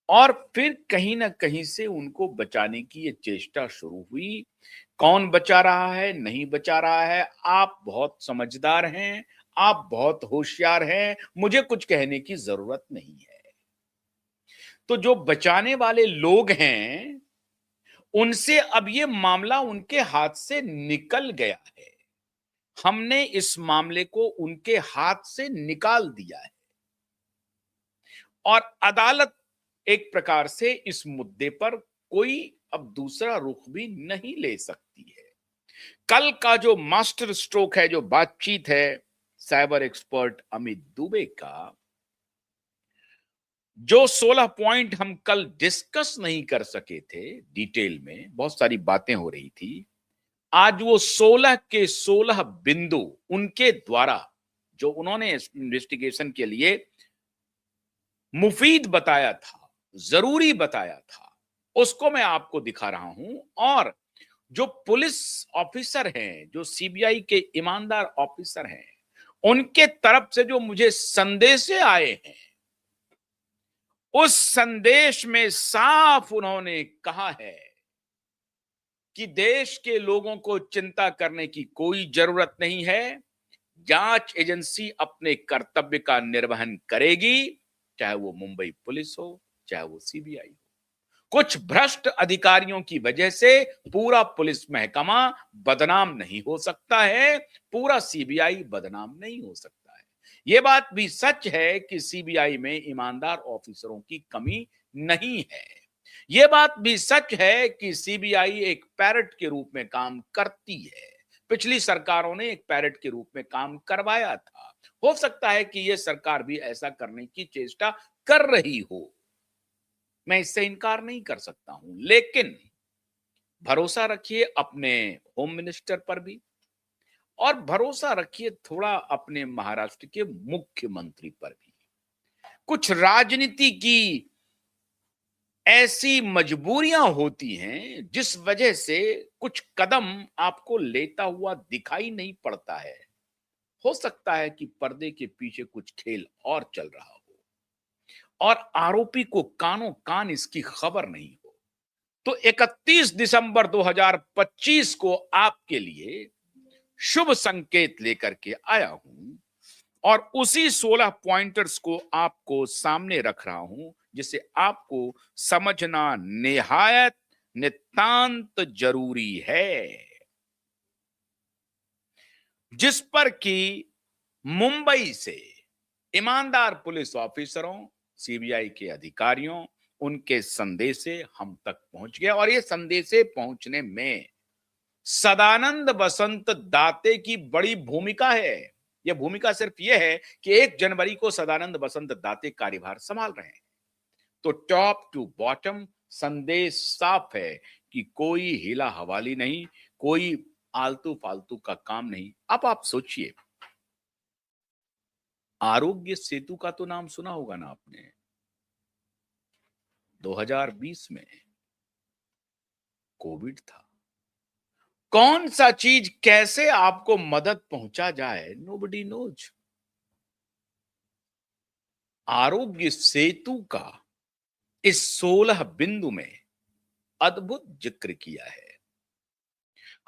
और फिर कहीं न कहीं से उनको बचाने की ये चेष्टा शुरू हुई। कौन बचा रहा है, नहीं बचा रहा है, आप बहुत समझदार हैं, आप बहुत होशियार हैं, मुझे कुछ कहने की ज़रूरत नहीं है। तो जो बचाने वाले लोग हैं, उनसे अब ये मामला उनके हाथ से निकल गया है। हमने इस मामले को उनके हाथ से निकाल दिया है और अदालत एक प्रकार से इस मुद्दे पर कोई अब दूसरा रुख भी नहीं ले सकती है। कल का जो मास्टर स्ट्रोक है, जो बातचीत है साइबर एक्सपर्ट अमित दुबे का, जो 16 पॉइंट हम कल डिस्कस नहीं कर सके थे डिटेल में, बहुत सारी बातें हो रही थी। आज वो 16 के 16 बिंदु उनके द्वारा जो उन्होंने इस इन्वेस्टिगेशन के लिए मुफीद बताया था, जरूरी बताया था, उसको मैं आपको दिखा रहा हूं। और जो पुलिस ऑफिसर हैं, जो सीबीआई के ईमानदार ऑफिसर हैं, उनके तरफ से जो मुझे संदेश आए हैं, उस संदेश में साफ उन्होंने कहा है कि देश के लोगों को चिंता करने की कोई जरूरत नहीं है। जांच एजेंसी अपने कर्तव्य का निर्वहन करेगी, चाहे वो मुंबई पुलिस हो, चाहे वो सीबीआई हो। कुछ भ्रष्ट अधिकारियों की वजह से पूरा पुलिस महकमा बदनाम नहीं हो सकता है, पूरा सीबीआई बदनाम नहीं हो सकता है। यह बात भी सच है कि सीबीआई में ईमानदार ऑफिसरों की कमी नहीं है। यह बात भी सच है कि सीबीआई एक पैरट के रूप में काम करती है। पिछली सरकारों ने एक पैरट के रूप में काम करवाया था। हो सकता है कि यह सरकार भी ऐसा करने की चेष्टा कर रही हो, मैं इससे इनकार नहीं कर सकता हूं, लेकिन भरोसा रखिए अपने होम मिनिस्टर पर भी, और भरोसा रखिए थोड़ा अपने महाराष्ट्र के मुख्यमंत्री पर भी। कुछ राजनीति की ऐसी मजबूरियां होती हैं जिस वजह से कुछ कदम आपको लेता हुआ दिखाई नहीं पड़ता है। हो सकता है कि पर्दे के पीछे कुछ खेल और चल रहा हो और आरोपी को कानों कान इसकी खबर नहीं हो। तो 31 दिसंबर 2025 को आपके लिए शुभ संकेत लेकर के आया हूं और उसी 16 पॉइंटर्स को आपको सामने रख रहा हूं, जिसे आपको समझना निहायत नितांत जरूरी है, जिस पर कि मुंबई से ईमानदार पुलिस ऑफिसरों, सीबीआई के अधिकारियों, उनके संदेशे हम तक पहुंच गए। और ये संदेशे पहुंचने में सदानंद वसंत दाते की बड़ी भूमिका है। यह भूमिका सिर्फ यह है कि 1 जनवरी को सदानंद वसंत दाते कार्यभार संभाल रहे हैं। तो टॉप टू बॉटम संदेश साफ है कि कोई हिला हवाली नहीं, कोई आलतू फालतू का काम नहीं। अब आप सोचिए, आरोग्य सेतु का तो नाम सुना होगा ना आपने। 2020 में कोविड था। कौन सा चीज कैसे आपको मदद पहुंचा जाए, नोबडी नोज। आरोग्य सेतु का इस 16 बिंदु में अद्भुत जिक्र किया है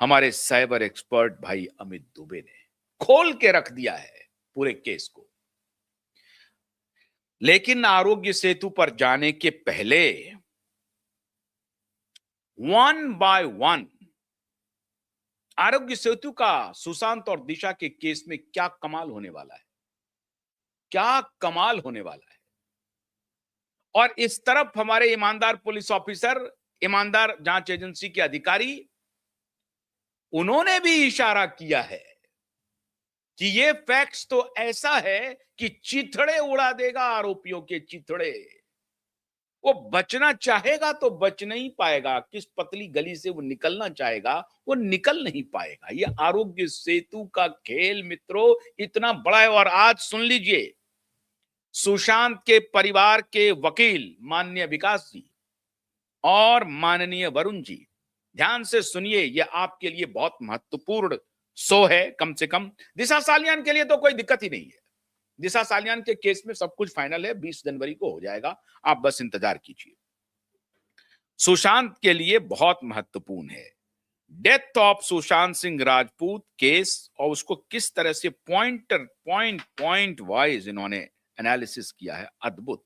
हमारे साइबर एक्सपर्ट भाई अमित दुबे ने। खोल के रख दिया है पूरे केस को। लेकिन आरोग्य सेतु पर जाने के पहले one by one Aarogya Setu का सुशांत और दिशा के केस में क्या कमाल होने वाला है, क्या कमाल होने वाला है। और इस तरफ हमारे ईमानदार पुलिस ऑफिसर, ईमानदार जांच एजेंसी के अधिकारी, उन्होंने भी इशारा किया है कि ये फैक्ट्स तो ऐसा है कि चिथड़े उड़ा देगा, आरोपियों के चिथड़े। वो बचना चाहेगा तो बच नहीं पाएगा। किस पतली गली से वो निकलना चाहेगा, वो निकल नहीं पाएगा। ये आरोग्य सेतु का खेल मित्रों इतना बड़ा है। और आज सुन लीजिए, सुशांत के परिवार के वकील माननीय विकास जी और माननीय वरुण जी, ध्यान से सुनिए, यह आपके लिए बहुत महत्वपूर्ण शो है। कम से कम दिशा सालियान के लिए तो कोई दिक्कत ही नहीं है, दिशा सालियान के केस में सब कुछ फाइनल है, 20 जनवरी को हो जाएगा, आप बस इंतजार कीजिए। सुशांत के लिए बहुत महत्वपूर्ण है death of Sushant Singh Rajput case, और उसको किस तरह से पॉइंट वाइज इन्होंने एनालिसिस किया है, अद्भुत।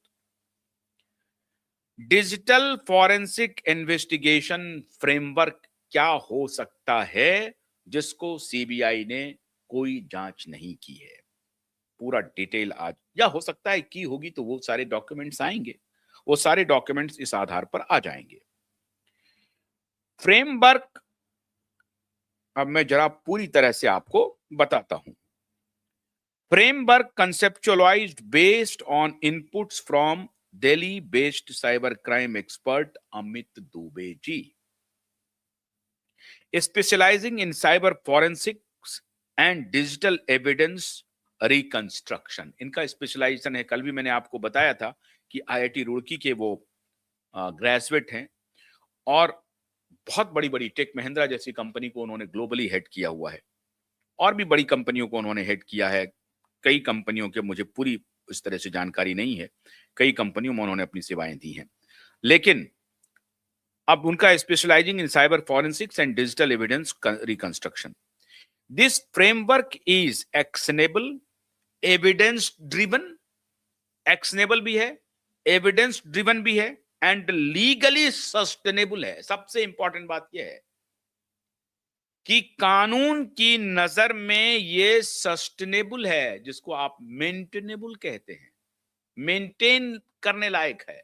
डिजिटल फॉरेंसिक इन्वेस्टिगेशन फ्रेमवर्क क्या हो सकता है जिसको सीबीआई ने कोई जांच नहीं की है, पूरा डिटेल आज, या हो सकता है की होगी तो वो सारे डॉक्यूमेंट्स आएंगे, वो सारे डॉक्यूमेंट्स इस आधार पर आ जाएंगे। फ्रेमवर्क अब मैं जरा पूरी तरह से आपको बताता हूं। Framework conceptualized based on inputs from Delhi based cyber crime expert Amit Dubey ji, specializing in cyber forensics and digital evidence reconstruction। इनका स्पेशलाइजेशन है, कल भी मैंने आपको बताया था कि आईआईटी रुड़की के वो ग्रेजुएट हैं और बहुत बड़ी बड़ी टेक महिंद्रा जैसी कंपनी को उन्होंने ग्लोबली हेड किया हुआ है, और भी बड़ी कंपनियों को उन्होंने हेड किया है। कई कंपनियों के मुझे पूरी इस तरह से जानकारी नहीं है, कई कंपनियों में उन्होंने अपनी सेवाएं दी हैं, लेकिन अब उनका specialising in cyber forensics and digital evidence reconstruction. This framework is actionable, evidence driven, actionable भी है, एविडेंस ड्रिवन भी है, एंड लीगली सस्टेनेबल है। सबसे इंपॉर्टेंट बात यह है कि कानून की नजर में ये सस्टेनेबल है, जिसको आप मेंटेनेबल कहते हैं, मेंटेन करने लायक है।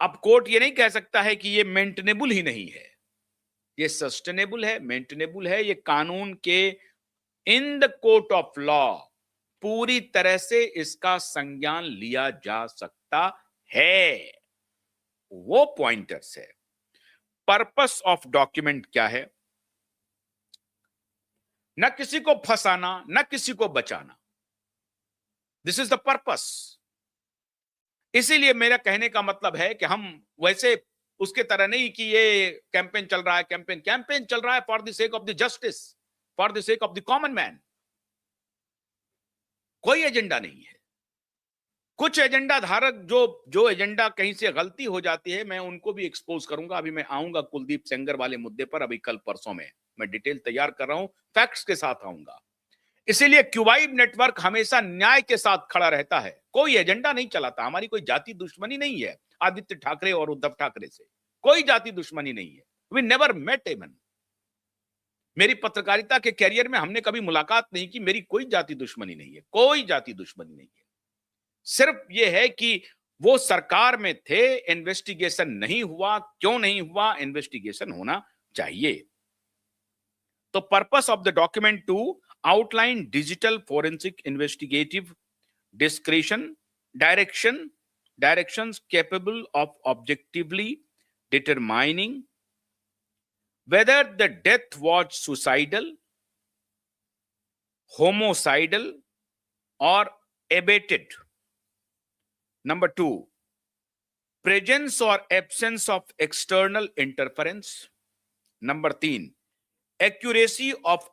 अब कोर्ट ये नहीं कह सकता है कि ये मेंटेनेबल ही नहीं है, ये सस्टेनेबल है, मेंटेनेबल है, ये कानून के in the court of law पूरी तरह से इसका संज्ञान लिया जा सकता है। वो पॉइंटर्स है। पर्पस ऑफ डॉक्यूमेंट क्या है? न किसी को फंसाना, न किसी को बचाना, दिस इज द पर्पस। इसीलिए मेरा कहने का मतलब है कि हम वैसे उसके तरह नहीं कि ये कैंपेन चल रहा है, कैंपेन चल रहा है for the sake of the justice, for the sake of the common man. कोई एजेंडा नहीं है। कुछ एजेंडा धारक जो एजेंडा कहीं से गलती हो जाती है, मैं उनको भी एक्सपोज करूंगा। अभी मैं आऊंगा कुलदीप सेंगर वाले मुद्दे पर, अभी कल परसों में मैं डिटेल तैयार कर रहा हूं, फैक्ट्स के साथ आऊंगा। इसीलिए क्यूबाइब नेटवर्क हमेशा न्याय के साथ खड़ा रहता है, कोई एजेंडा नहीं चलाता। हमारी कोई जाति दुश्मनी नहीं है आदित्य ठाकरे और उद्धव ठाकरे से, कोई जाति दुश्मनी नहीं है। We never met even. मेरी पत्रकारिता के कैरियर में हमने कभी मुलाकात नहीं की, मेरी कोई जाति दुश्मनी नहीं है, कोई जाति दुश्मनी नहीं है। सिर्फ यह है कि वो सरकार में थे, इन्वेस्टिगेशन नहीं हुआ। क्यों नहीं हुआ? इन्वेस्टिगेशन होना चाहिए। तो purpose of the document to outline digital forensic investigative directions capable of objectively determining whether the death was suicidal, homicidal, or abated. Number 2, presence or absence of external interference. Number 3, accuracy of